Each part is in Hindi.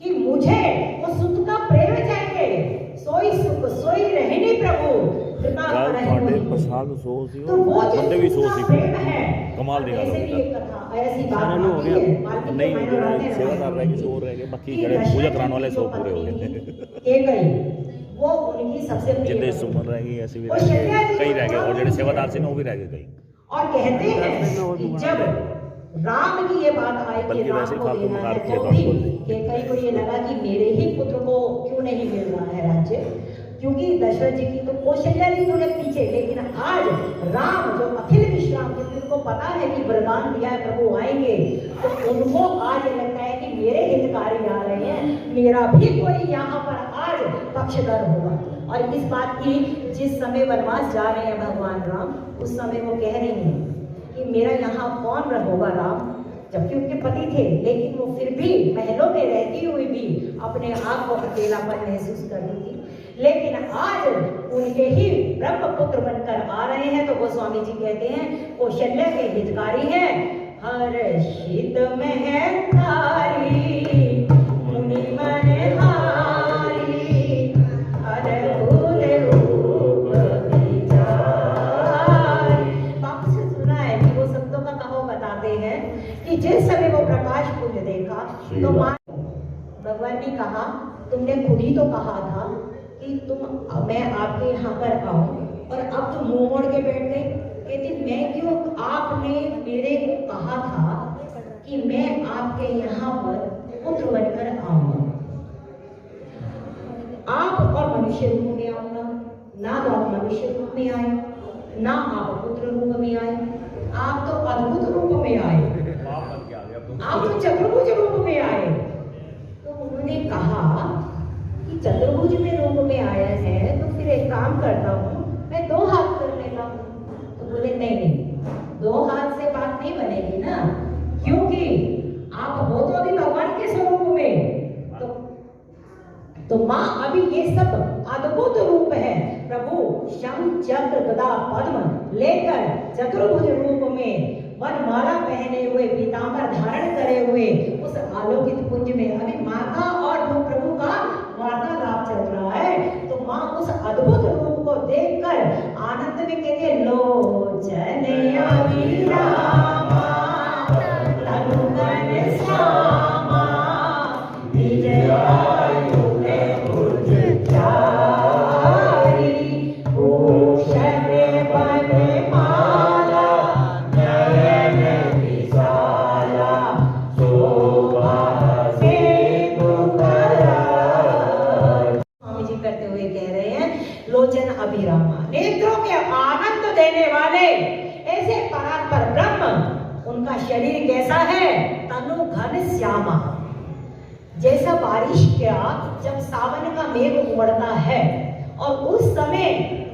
कि मुझे वो सुख का प्रेम चाहिए, सोई सुख सोई रहनी प्रभु कृपा करहि। प्रसाद सो सी तो वो बंदे भी सो सी प्रेम है। कमाल दी गल ऐसे भी एक कथा ऐसी बात हो आती है, गया नहीं जो सेवादार रह गए और रह गए बाकी जड़े पूजा कराने वाले सो पूरे हो गए। वो उनकी सबसे जितने सुमन रह गई ऐसे भी रह गए, कई रह गए और जो सेवादार से वो भी रह गए कई। और कहते हैं कि जब राम की ये बात आई कि राम को देना है तो भी कई को ये लगा कि मेरे ही पुत्र को क्यों नहीं मिल रहा है राज्य, क्योंकि दशरथ जी की तो कौशल्या जी थोड़े पीछे, लेकिन आज राम जो अखिल विश्राम जिनको पता है कि वरदान दिया है प्रभु आएंगे, तो उनको आज लगता है कि मेरे हितकारी आ रहे हैं, मेरा भी कोई यहाँ पर आज पक्षधर होगा। और इस बात की जिस समय वनवास जा रहे हैं भगवान राम, उस समय वो कह रही हैं कि मेरा यहाँ कौन होगा राम, जबकि उनके पति थे, लेकिन वो फिर भी महलों में रहती हुई भी अपने आप को अकेलापन महसूस कर रही थी। लेकिन आज उनके ही ब्रह्म पुत्र बनकर आ रहे हैं, तो गोस्वामी जी कहते हैं कौशल्या के हितकारी हैं। हर्षित महतारी मुनि मनहारी अद्भुत रूप विचारी। बापू से सुना है कि वो संतों का कहो बताते हैं कि जिस समय वो प्रकाश पुंज देखा तो भगवान ने कहा तुमने खुद ही तो कहा था कि मैं आपके यहाँ पर आऊं, और अब तुम मुंह मोड़ के बैठ गए। कहते मैं क्यों, आपने मेरे को कहा था कि मैं आपके यहाँ पर पुत्र बनकर आऊंगा, आप और मनुष्य रूप में आऊंगा, ना तो आप मनुष्य रूप में आए, ना आप पुत्र रूप में आए, आप तो अद्भुत रूप में आए, आप तो चतुर्भुज रूप में आए। तो उन्होंने कहा कि चतुर्भुज में रूप में आया है तो फिर एक काम करता हूँ, मैं 2 हाथ कर लेता हूँ। तो बोले नहीं, 2 हाथ से बात नहीं बनेगी ना, क्योंकि आप हो तो अभी भगवान के स्वरूप में, तो माँ अभी ये सब अद्भुत रूप है। प्रभु शंख चक्र गदा पद्म लेकर चतुर्भुज रूप में वनमाला पहने हुए पीतांबर धारण करे हुए उस आलोकित पुंज में अभी माता और प्रभु का वार्तालाप चल रहा है। तो माँ उस अद्भुत रूप को देखकर आनंद में कहते लोचन अभिरामा तनुगण श्यामा निज आयु भुज चारि भूषण बन माला नयन विशाला शोभा सेतु करा। स्वामी जी करते हुए कह रहे हैं लोचन अभिरामा, नेत्रों के आनंद देने वाले ऐसे परात्पर ब्रह्म, उनका शरीर कैसा है, तनु घन श्यामा, जैसा बारिश का जब सावन का मेघ उमड़ता है और उस समय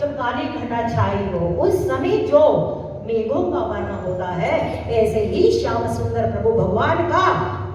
जब काली घटा छाई हो, उस समय जो मेघों का वर्ण होता है, ऐसे ही श्याम सुंदर प्रभु भगवान का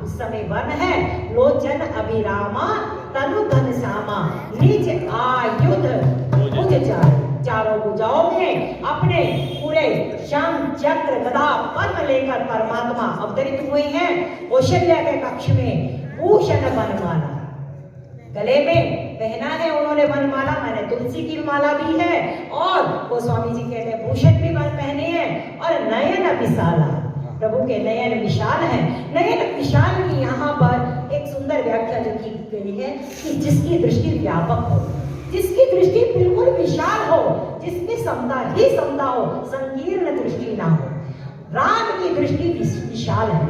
उस समय वर्ण है। लोचन अभिरामा तनु घन श्यामा निज आयुध भुज चारि, चारों भुजाओं में अपने पूरे शंख चक्र गदा पद्म लेकर परमात्मा अवतरित हुए हैं। कौशल्या के कक्ष में भूषण वनमाला, गले में पहना है उन्होंने वनमाला, मैंने तुलसी की माला भी है, और गोस्वामी जी कहते हैं भूषण भी पहने हैं, और नयन विशाला, प्रभु के नयन विशाल हैं। नयन विशाल की यहाँ पर एक सुंदर व्याख्या जो की गई है कि जिसकी दृष्टि व्यापक हो, जिसकी दृष्टि बिल्कुल विशाल हो, जिसमें समता ही समता हो, संकीर्ण दृष्टि ना हो। राम की दृष्टि विशाल है,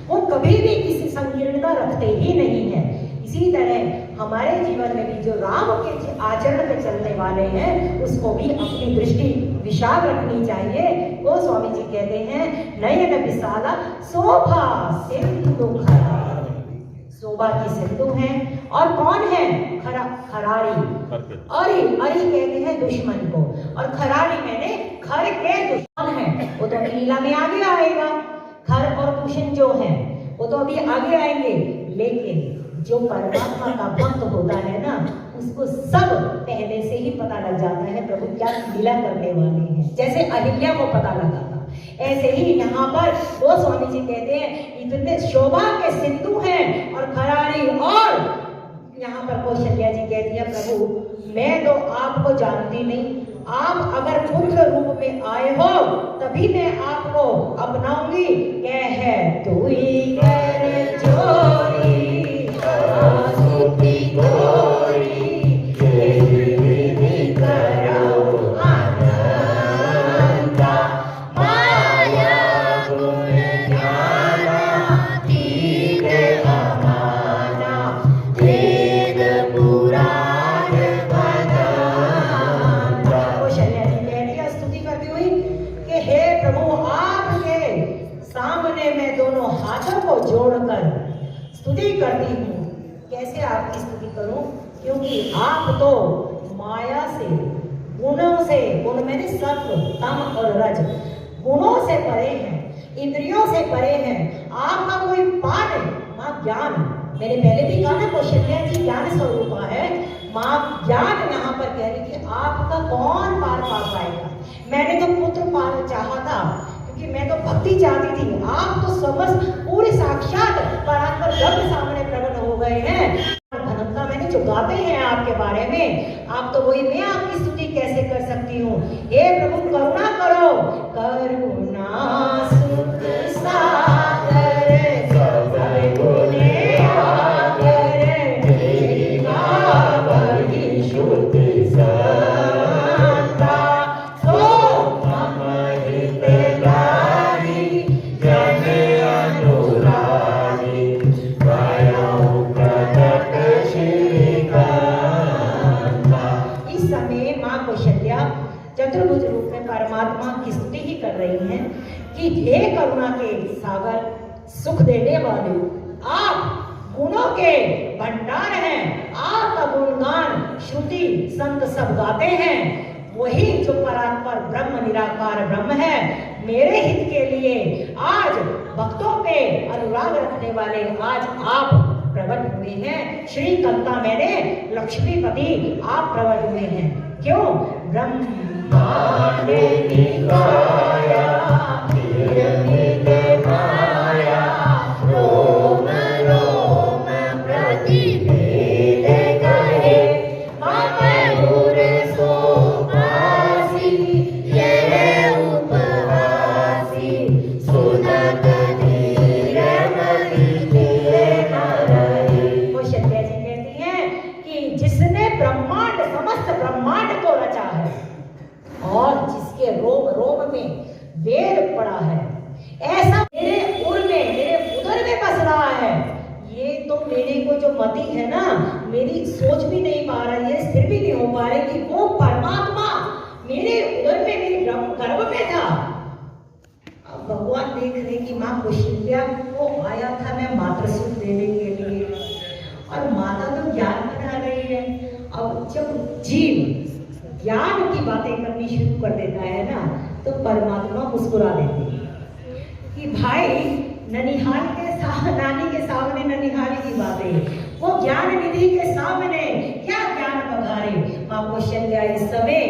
वो कभी भी किसी संकीर्णता रखते ही नहीं है। इसी तरह हमारे जीवन में भी जो राम के आचरण पे चलने वाले हैं, उसको भी अपनी दृष्टि विशाल रखनी चाहिए। गोस्वामी जी कहते हैं नयन विशाला शोभा सिंधु खरा, शोभा की सिंधु है, और कौन है, खरारी, अरि कहते हैं दुश्मन को, और खरारी मैंने खर के दुश्मन है, वो तो लीला में आगे आएगा। खर और दूषण जो है वो तो अभी आगे आएंगे, लेकिन जो परमात्मा का भक्त होता है ना, उसको सब पहले से ही पता लग जाता है प्रभु क्या लीला करने वाले हैं। जैसे अहिल्या को पता लगा था, ऐसे ही यहाँ पर वो स्वामी जी कहते हैं इतने शोभा के सिंधु हैं और खरा प्रभु मैं तो आपको जानती नहीं, आप अगर पुत्र रूप में आए हो तभी मैं आपको अपनाऊंगी। कह तू ही कर चोरी आसुती गोरी, विधि करो अनंता, माया गुण ज्ञान तीर अमाना, वेद पुराण भगवंता। कौशल्या जी मेरी स्तुति करती हुई कि हे प्रभु आपके सामने मैं दोनों हाथों को जोड़कर स्तुति करती हूँ। कैसे आपकी स्तुति करूं? क्योंकि आप तो माया से, गुणों से, गुण मैंने सत्व तम और रज, गुणों से परे हैं, इंद्रियों से परे हैं। आपका कोई पार नहीं। माँ ज्ञान, मैंने पहले भी कहा ना कौशल्या जी ज्ञान स्वरूपा है। माँ ज्ञान यहाँ पर कह रही थी आपका कौन पार पा पाएगा। मैंने तो पुत्र पार चाहा था क्योंकि मैं तो भक्ति चाहती थी। आप तो समझ पूरे साक्षात परात्पर ब्रह्म सामने प्रकट हो गए हैं। भनंता मैंने जो गाते हैं आपके बारे में, आप तो वही, मैं आपकी स्तुति कैसे कर सकती हूँ। हे प्रभु करुणा करो, करुणा सुख सागर सब गुणे आगर, तेरी गावही शुद्ध संता, सो हम हितकारी जन अनुरागी, गायों प्रकट श्रीकांता। इस समय माँ कौशल्या चतुर्भुज रूप में परमात्मा की स्तुति ही कर रही हैं कि हे करुणा के सागर, सुख देने वाले आप, गुणों के भंडार हैं। आपका गुणगान श्रुति संत सब गाते हैं। वही जो परात्पर ब्रह्म निराकार ब्रह्म है, मेरे हित के लिए आज भक्तों पे अनुराग रखने वाले आज आप प्रकट हुए हैं। श्री कंता मैंने लक्ष्मीपति आप प्रकट हुए हैं। क्यों? ब्रह्मांड निकाया निर्मित माया, रोम रोम प्रतिभेद कहे, मयूर सोमासी यह उपहासी, सुनत धीर मति धीर न रहे। कौशल्या जी कहती हैं कि जिसने ब्रह्मांड, समस्त ब्रह्मांड को रचा है और जिसके रोम रोम में वेद पड़ा है, ऐसा मेरे उर में, मेरे उदर में बस रहा है। ये तो मेरे को जो मति है ना, मेरी सोच भी नहीं पा रही है, स्थिर भी नहीं हो पा रही कि वो परमात्मा मेरे उदर में, मेरे गर्भ में था। अब भगवान देख रहे कि माँ कौशल्या को आया था मैं मातृ सुख देने के लिए, और माता तो ज्ञान बना रही है। अब जब जीव ज्ञान की बातें करनी शुरू कर देता है ना, तो परमात्मा मुस्कुरा देते हैं कि भाई ननिहाल के नानी के सामने ननिहाली की बातें, वो ज्ञान निधि के सामने क्या ज्ञान बघारे। माँ कौशल्या इस समय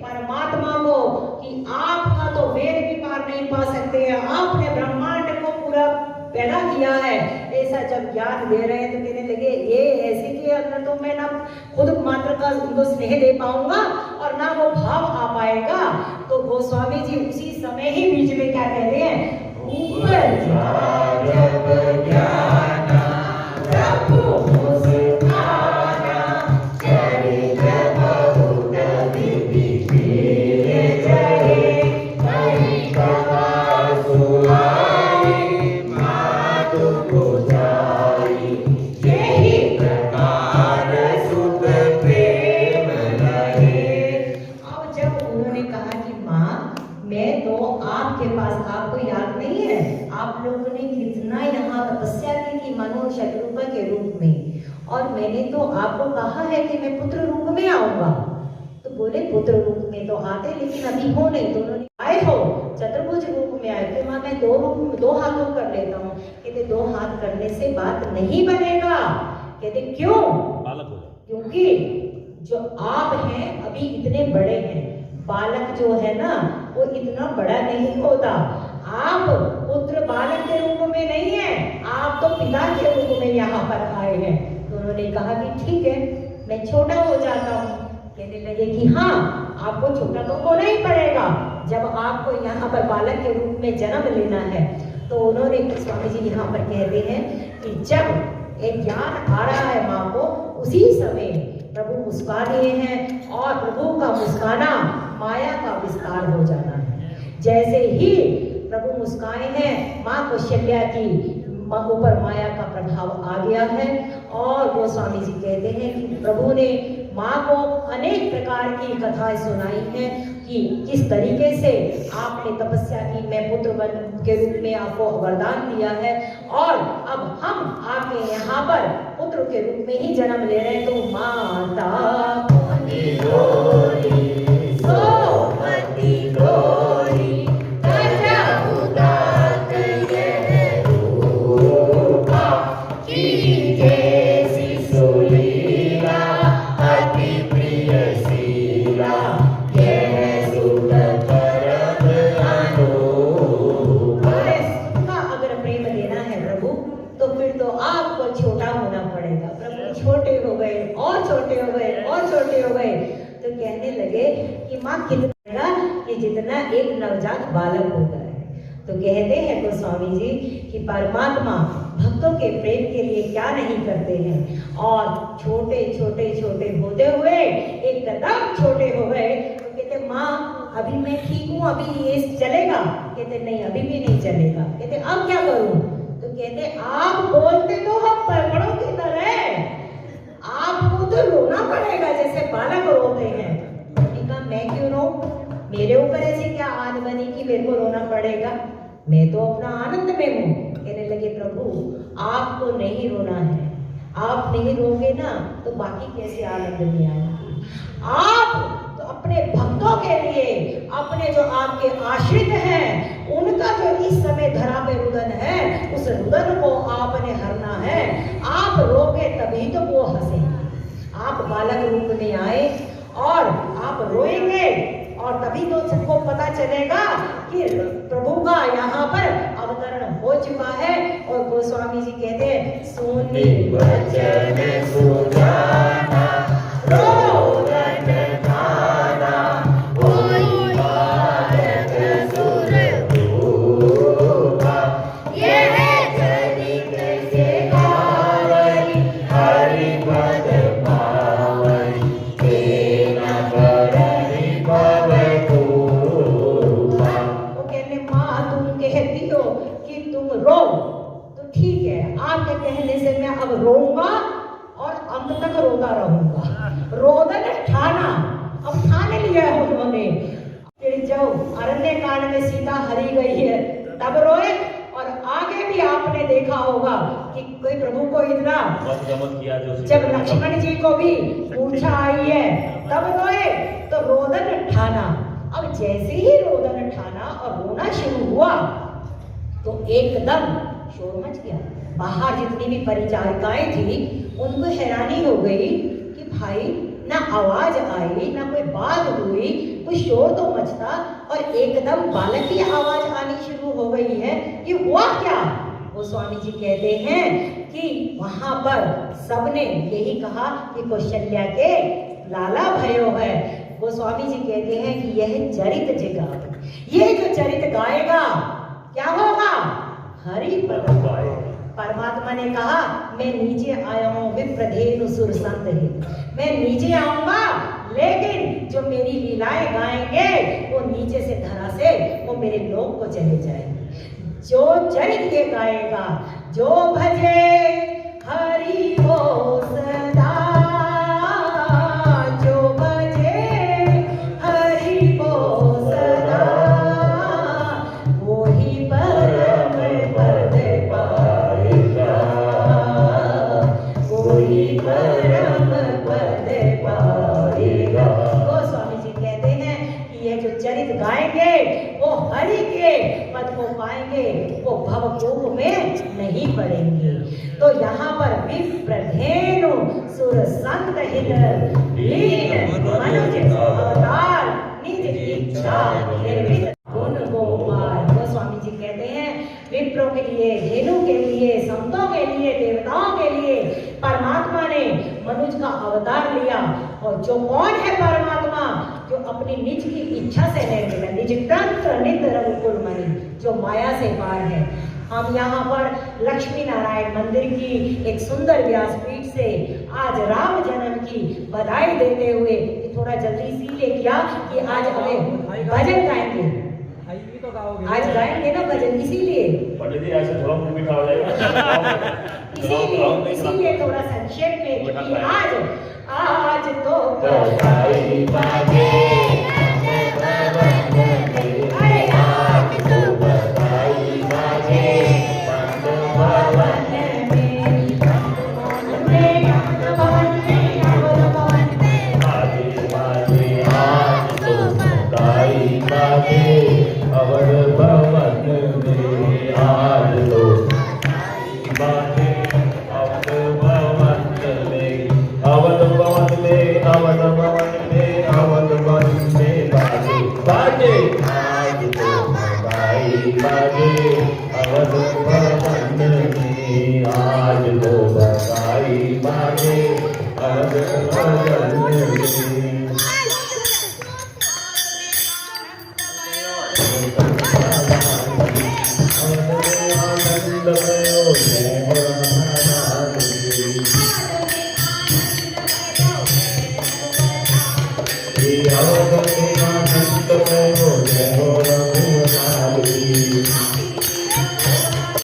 परमात्मा को कि आपका तो वेद भी पार नहीं पा सकते हैं, आपने ब्रह्मांड को पूरा पैदा किया है, ऐसा जब ज्ञान दे रहे हैं तो कहने लगे ये ऐसे के अंदर तो मैं ना खुद मात्र का उनको स्नेह दे पाऊंगा और ना वो भाव आ पाएगा। तो गोस्वामी जी उसी समय ही बीच में क्या कहते हैं, ऊपर जब ज्ञान प्रभु मुस्काना, चरित बहुत विधिर जय, कहीं कथा सुहाई माधु बुझाई, यही प्रकार सुख प्रेम रहे। अब जब उन्होंने कहा कि माँ मैं तो आपके पास, आपको याद नहीं है आप लोगों ने कितना यहाँ तपस्या की थी मनु शत्रुपा के रूप में, और मैंने तो आपको कहा है कि मैं पुत्र रूप में आऊंगा। तो बोले पुत्र रूप में तो आते लेकिन अभी हो नहीं। तो उन्होंने आए हो चतुर्भुज रूप में आए थे। माँ मैं दो हाथों कर लेता हूँ। कहते दो हाथ करने से बात नहीं बनेगा। कहते क्यों? बालक हो जाए। क्योंकि जो आप हैं अभी इतने बड़े हैं, बालक जो है ना वो इतना बड़ा नहीं होता। आप पुत्र बालक के रूप में नहीं है, आप तो पिता के रूप में यहाँ पर आए हैं। तो उन्होंने कहा कि ठीक है मैं छोटा हो जाता हूँ। कहने लगे कि हाँ, आपको छोटा तो होना ही पड़ेगा जब आपको यहाँ पर बालक के रूप में जन्म लेना है। तो उन्होंने, स्वामी जी यहाँ पर कहते हैं कि जब एक ज्ञान आ रहा है माँ को, उसी समय प्रभु मुस्का दिए हैं और प्रभु का मुस्काना माया का विस्तार हो जाना है। जैसे ही प्रभु मुस्काए हैं, माँ कौशल्या की ऊपर माया का प्रभाव आ गया है। और वो स्वामी जी कहते हैं कि प्रभु ने माँ को अनेक प्रकार की कथाएं सुनाई हैं कि किस तरीके से आपने तपस्या की, मैं पुत्र के रूप में आपको वरदान दिया है और अब हम आपके यहाँ पर पुत्र के रूप में ही जन्म ले रहे हैं। तो माता तो कहने लगे कि माँ कितना कि जितना एक नवजात बालक होता है। तो कहते हैं तो स्वामी जी कि परमात्मा भक्तों के प्रेम के लिए क्या नहीं करते हैं। और छोटे छोटे छोटे होते हुए एकदम छोटे हो गए तो कहते माँ अभी मैं ठीक हूँ, अभी ये चलेगा। कहते नहीं, अभी भी नहीं चलेगा। कहते अब क्या करूँ? तो कहते आप बोलते तो हम परवड़ों की तरह, आपको तो रोना पड़ेगा जैसे बालक रोते हैं। कहा मैं क्यों रो? मेरे ऊपर ऐसी क्या आद बनी कि मेरे को रोना पड़ेगा? मैं तो अपना आनंद में हूँ। कहने लगे प्रभु आपको नहीं रोना है, आप नहीं रोगे ना तो बाकी कैसे आनंद में आएंगे? आप तो अपने भक्तों के लिए, अपने जो आपके आश्रित हैं, उनका जो इस समय धरा पे रुदन है, उस रुदन को आपने हरना है। आप रोगे तभी तो वो हंसेंगे। आप बालक रूप में आए और आप रोएंगे और तभी तो सबको पता चलेगा कि प्रभु का यहाँ पर अवतरण हो चुका है। और गोस्वामी जी कहते हैं सुनी वचन सुजाना रोदन गाना, कोई बालक सुर भूपा, यह चरित से गावई हरि पद पावई, तेना बरहि भव धूपा। वो कहने माँ तुम कहती हो कि तुम रो, तो ठीक है, आपके कहने से मैं अब रोऊंगा और अंत तक रोता रहूंगा। रोदन ठाना, अब ठान लिया है उन्होंने। फिर जब अरण्य कांड में सीता हरी गई है तब रोए, और आगे भी आपने देखा होगा कि कोई प्रभु को इतना किया जब लक्ष्मण जी को भी मूर्छा आई है तब रोए। तो रोदन ठाना, अब जैसे ही रोदन ठाना और रोना शुरू हुआ तो एकदम शोर मच गया। बाहर जितनी भी परिचारिकाएं थी उनको हैरानी हो गई कि भाई ना आवाज आई, ना कोई बात हुई, कोई शोर तो मचता और एकदम बालक की आवाज आनी शुरू हो गई है, कि हुआ क्या? वो स्वामी जी कहते हैं कि वहां पर सबने यही कहा कि कौशल्या के लाला भयो है। वो स्वामी जी कहते हैं कि यह चरित जगा, ये जो चरित गाएगा क्या होगा? हरि पद गाएगा। परमात्मा ने कहा मैं नीचे आया हूँ विप्रधेनु सुर संत है, मैं नीचे आऊंगा, लेकिन जो मेरी लीलाएं गाएंगे वो नीचे से धरा से वो मेरे लोक को चले जाएंगे। जो चरित ये गाएगा, जो भजे हरि को सदा, जो भजे हरि को सदा, वो ही परम पद पाएगा, वो ही परम पद पाएगा। तो स्वामी जी कहते हैं कि ये जो चरित गाएंगे वो हरि के पद को पाएंगे, वो भवकूप में नहीं पड़ेंगे। तो यहाँ पर विप्रधेनु सुर संत हित लीन मनुज अवतार निज इच्छा निर्मित गुण गोपाल। तो स्वामी जी कहते हैं विप्रों के लिए, धेनु के लिए, संतों के लिए, देवताओं के लिए परमात्मा ने मनुज का अवतार लिया और जो कौन है परमात्मा, जो अपनी निज की इच्छा से नहीं मिला, निज तंत्र नित रघुकुल मणि, जो माया से पार है। हम यहाँ पर लक्ष्मी नारायण मंदिर की एक सुंदर व्यासपीठ से आज राम जन्म की बधाई देते हुए थोड़ा जल्दी इसीलिए किया कि आज हमें भजन गाएंगे, आज गाएंगे ना भजन, इसीलिए पंडित जी ऐसे थोड़ा मुंह मीठा हो जाएगा। इसीलिए थोड़ा संक्षेप में कि आज तो बधाई बाजे अरे आज तो बधाई बाजे पंत भवन आज तो बधाई बाजे अवध भवन में, आज तो बाजे अवध भवन में, अवध भवन में, अवध भवन में, अवध भवन में बाजे बाजे आज तो बधाई बाजे अवध भवन में, आज तो बधाई बाजे अवध भवन में। आनंद